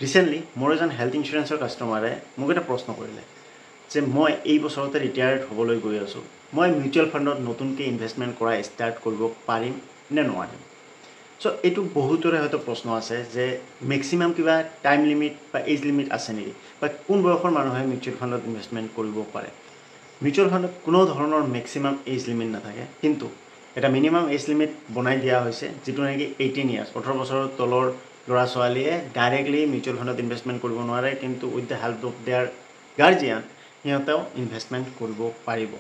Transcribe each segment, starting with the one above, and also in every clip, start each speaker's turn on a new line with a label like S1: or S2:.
S1: ৰিসেণ্টলি মোৰ এজন হেল্থ ইন্সুৰেন্সৰ কাষ্টমাৰে মোক এটা প্ৰশ্ন কৰিলে যে মই এই বছৰতে ৰিটায়াৰ্ড হ'বলৈ গৈ আছোঁ, মই মিউচুৱেল ফাণ্ডত নতুনকৈ ইনভেষ্টমেণ্ট কৰা ষ্টাৰ্ট কৰিব পাৰিম নে নোৱাৰিম। চ' এইটো বহুতৰে হয়তো প্ৰশ্ন আছে যে মেক্সিমাম কিবা টাইম লিমিট বা এজ লিমিট আছে নেকি, বা কোন বয়সৰ মানুহে মিউচুৱেল ফাণ্ডত ইনভেষ্টমেণ্ট কৰিব পাৰে। মিউচুৱেল ফাণ্ডত কোনো ধৰণৰ মেক্সিমাম এজ লিমিট নাথাকে, কিন্তু এটা মিনিমাম এজ লিমিট বনাই দিয়া হৈছে, যিটো নেকি 18 ইয়াৰ্ছ, 18 বছৰৰ তলৰ ল'ৰা ছোৱালীয়ে ডাইৰেক্টলি মিউচুৱেল ফাণ্ডত ইনভেষ্টমেণ্ট কৰিব নোৱাৰে, কিন্তু with the help of there guardian সিহঁতেও ইনভেষ্টমেণ্ট কৰিব পাৰিব।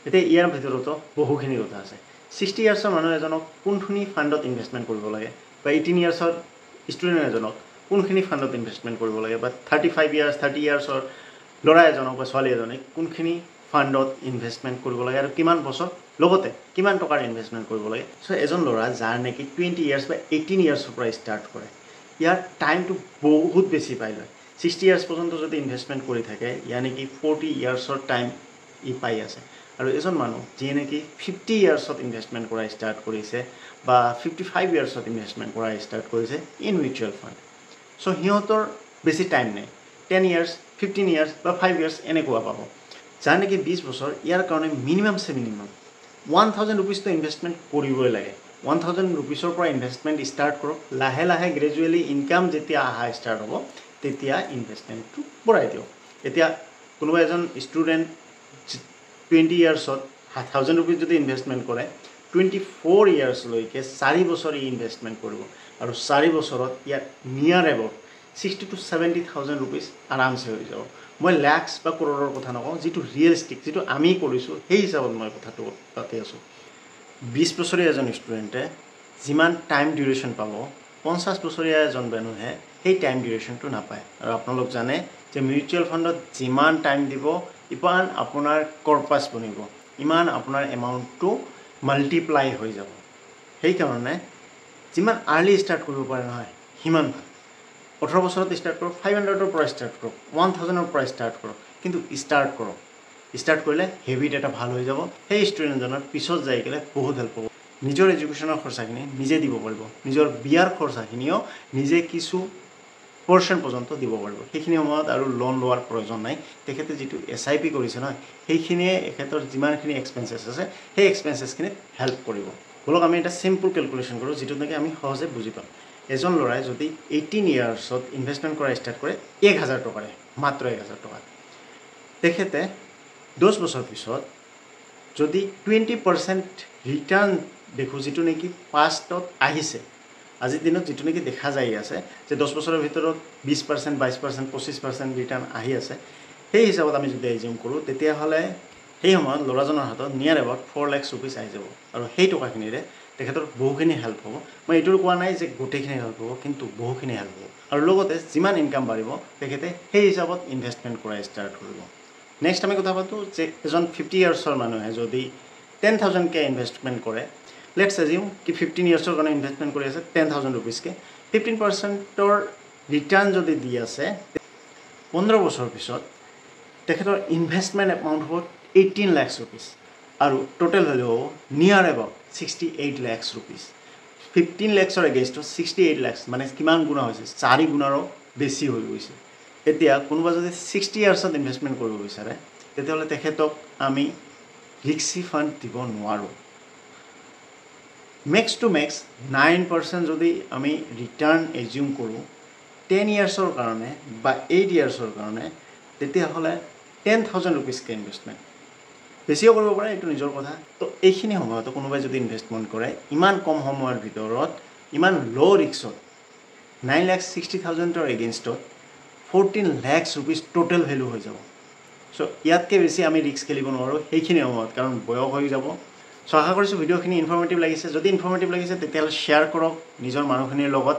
S1: এতিয়া ইয়াৰ ভিতৰতো বহুখিনি কথা আছে। 60 ইয়াৰ্ছৰ মানুহ এজনক কোনখিনি ফাণ্ডত ইনভেষ্টমেণ্ট কৰিব লাগে, বা 18 ইয়াৰ্ছৰ ষ্টুডেণ্ট এজনক কোনখিনি ফাণ্ডত ইনভেষ্টমেণ্ট কৰিব লাগে, বা 30 ইয়াৰ্ছৰ ল'ৰা এজনক বা ছোৱালী এজনীক কোনখিনি ফাণ্ডত ইনভেষ্টমেণ্ট কৰিব লাগে আৰু কিমান বছৰ, লগতে কিমান টকাৰ ইনভেষ্টমেণ্ট কৰিব লাগে। চ' এজন ল'ৰা যাৰ নেকি 20 ইয়াৰ্ছ বা 18 ইয়াৰ্ছৰ পৰা ষ্টাৰ্ট কৰে, ইয়াৰ টাইমটো বহুত বেছি পাই লয়। 60 ইয়াৰ্ছ পৰ্যন্ত যদি ইনভেষ্টমেণ্ট কৰি থাকে, ইয়াৰ নেকি 40 ইয়াৰ্ছৰ টাইম পাই আছে। আৰু এজন মানুহ যিয়ে নেকি 50 ইয়াৰ্ছত ইনভেষ্টমেণ্ট কৰা ষ্টাৰ্ট কৰিছে, বা 55 ইয়াৰ্ছত ইনভেষ্টমেণ্ট কৰা ষ্টাৰ্ট কৰিছে ইন মিউচুৱেল ফাণ্ড। চ' সিহঁতৰ বেছি টাইম নাই, 10 ইয়াৰ্ছ, 15 ইয়াৰ্ছ বা 5 ইয়াৰ্ছ এনেকুৱা পাব। যাৰ নেকি 20 বছৰ, ইয়াৰ কাৰণে মিনিমাম 1000 ৰুপিজটো ইনভেষ্টমেণ্ট কৰিবই লাগে। 1000 ৰুপিজৰ পৰা ইনভেষ্টমেণ্ট ষ্টাৰ্ট কৰক, লাহে লাহে গ্ৰেজুৱেলি ইনকাম যেতিয়া অহা ষ্টাৰ্ট হ'ব, তেতিয়া ইনভেষ্টমেণ্টটো বঢ়াই দিয়ক। এতিয়া কোনোবা এজন ষ্টুডেণ্ট 20 ইয়াৰ্ছত 1000 ৰুপিজ যদি ইনভেষ্টমেণ্ট কৰে, 24 ইয়াৰ্ছলৈকে 4 বছৰ ইনভেষ্টমেণ্ট কৰিব, আৰু 4 বছৰত ইয়াত নিয়াৰ এবাউট 60 to 70,000 ৰুপিজ আৰামছে হৈ যাব। মই লাখছ বা কৰোৰৰ কথা নকওঁ, যিটো ৰিয়েলিষ্টিক, যিটো আমি কৰিছোঁ সেই হিচাপত মই কথাটো পাতি আছোঁ। 20 বছৰীয়া এজন ষ্টুডেণ্টে যিমান টাইম ডিউৰেশ্যন পাব, 50 বছৰীয়া এজন মানুহে সেই টাইম ডিউৰেশ্যনটো নাপায়। আৰু আপোনালোক জানে যে মিউচুৱেল ফাণ্ডত যিমান টাইম দিব, ইমান আপোনাৰ কৰ্পাছ বনিব, ইমান আপোনাৰ এমাউণ্টটো মাল্টিপ্লাই হৈ যাব। সেইকাৰণে যিমান আৰ্লি ষ্টাৰ্ট কৰিব পাৰে নহয়, সিমান ভাল। 18 বছৰত ষ্টাৰ্ট কৰক, 500ৰ পৰা ষ্টাৰ্ট কৰক, 1000ৰ পৰা ষ্টাৰ্ট কৰক, কিন্তু ষ্টাৰ্ট কৰক। ষ্টাৰ্ট কৰিলে হেবিট এটা ভাল হৈ যাব। সেই ষ্টুডেণ্টজনৰ পিছত যাই গ'লে বহুত হেল্প হ'ব। নিজৰ এডুকেশ্যনৰ খৰচাখিনি নিজে দিব পাৰিব, নিজৰ বিয়াৰ খৰচাখিনিও নিজে কিছু পৰ্চন পৰ্যন্ত দিব পাৰিব। সেইখিনি সময়ত আৰু লোন লোৱাৰ প্ৰয়োজন নাই। তেখেতে যিটো SIP কৰিছে নহয়, সেইখিনিয়ে এখেতৰ যিমানখিনি এক্সপেঞ্চেছ আছে, সেই এক্সপেঞ্চেছখিনিত হেল্প কৰিব। বলক আমি এটা চিম্পল কেলকুলেশ্যন কৰোঁ, যিটো নেকি আমি সহজে বুজি পাম। এজন ল'ৰাই যদি 18 ইয়াৰ্ছত ইনভেষ্টমেণ্ট কৰা ষ্টাৰ্ট কৰে 1000 টকাৰে, মাত্ৰ 1000 টকা, তেখেতে 10 বছৰ পিছত যদি 20% ৰিটাৰ্ণ দেখোঁ, যিটো নেকি পাষ্টত আহিছে, আজিৰ দিনত যিটো নেকি দেখা যায় আছে যে 10 বছৰৰ ভিতৰত 20%, 22%, 25% ৰিটাৰ্ণ আহি আছে, সেই হিচাপত আমি যদি এজিউম কৰোঁ, তেতিয়াহ'লে সেই সময়ত ল'ৰাজনৰ হাতত নিয়াৰ এবাউট 4 লাখ ৰুপিজ আহি যাব। আৰু সেই টকাখিনিৰে তেখেতৰ বহুখিনি হেল্প হ'ব। মই এইটো কোৱা নাই যে গোটেইখিনি হেল্প হ'ব, কিন্তু বহুখিনি হেল্প হ'ব। আৰু লগতে যিমান ইনকাম বাঢ়িব, তেখেতে সেই হিচাপত ইনভেষ্টমেণ্ট কৰা ষ্টাৰ্ট কৰিব। নেক্সট আমি কথা পাতোঁ যে এজন 50 ইয়াৰ্ছৰ মানুহে যদি 10,000কে ইনভেষ্টমেণ্ট কৰে, লেটছ এজিউম কি 15 ইয়াৰ্ছৰ কাৰণে ইনভেষ্টমেণ্ট কৰি আছে 10,000 ৰুপিজকে, 15%ৰ ৰিটাৰ্ণ যদি দি আছে, 15 বছৰ পিছত তেখেতৰ ইনভেষ্টমেণ্ট এমাউণ্ট হ'ব 18 লাখ ৰুপিজ, আৰু টোটেল ভেলু হ'ব নিয়াৰ এবাউট 68 লাখ ৰুপিজ। 15 লাখৰ এগেইনষ্টত 68 লাখ, মানে কিমান গুণা হৈছে, 4 গুণাৰো বেছি হৈ গৈছে। এতিয়া কোনোবা যদি 60 ইয়াৰ্ছত ইনভেষ্টমেণ্ট কৰিব বিচাৰে, তেতিয়াহ'লে তেখেতক আমি ৰিক্সি ফাণ্ড দিব নোৱাৰোঁ। মেক্স টু মেক্স 9% যদি আমি ৰিটাৰ্ণ এজিউম কৰোঁ 10 ইয়াৰ্ছৰ কাৰণে বা 8 ইয়াৰ্ছৰ কাৰণে, তেতিয়াহ'লে 10,000 ৰুপিজকে ইনভেষ্টমেণ্ট, বেছিও কৰিব পাৰে, এইটো নিজৰ কথা। তো এইখিনি সময়তো কোনোবাই যদি ইনভেষ্টমেণ্ট কৰে ইমান কম সময়ৰ ভিতৰত, ইমান ল' ৰিক্সত, 9,60,000ৰ এগেইনষ্টত 14 লাখ ৰুপিজ টোটেল ভেলু হৈ যাব। চ' ইয়াতকৈ বেছি আমি ৰিক্স খেলিব নোৱাৰোঁ সেইখিনি সময়ত, কাৰণ বয়স হৈ যাব। চ' আশা কৰিছোঁ ভিডিঅ'খিনি ইনফৰ্মেটিভ লাগিছে। যদি ইনফৰ্মেটিভ লাগিছে, তেতিয়াহ'লে শ্বেয়াৰ কৰক নিজৰ মানুহখিনিৰ লগত।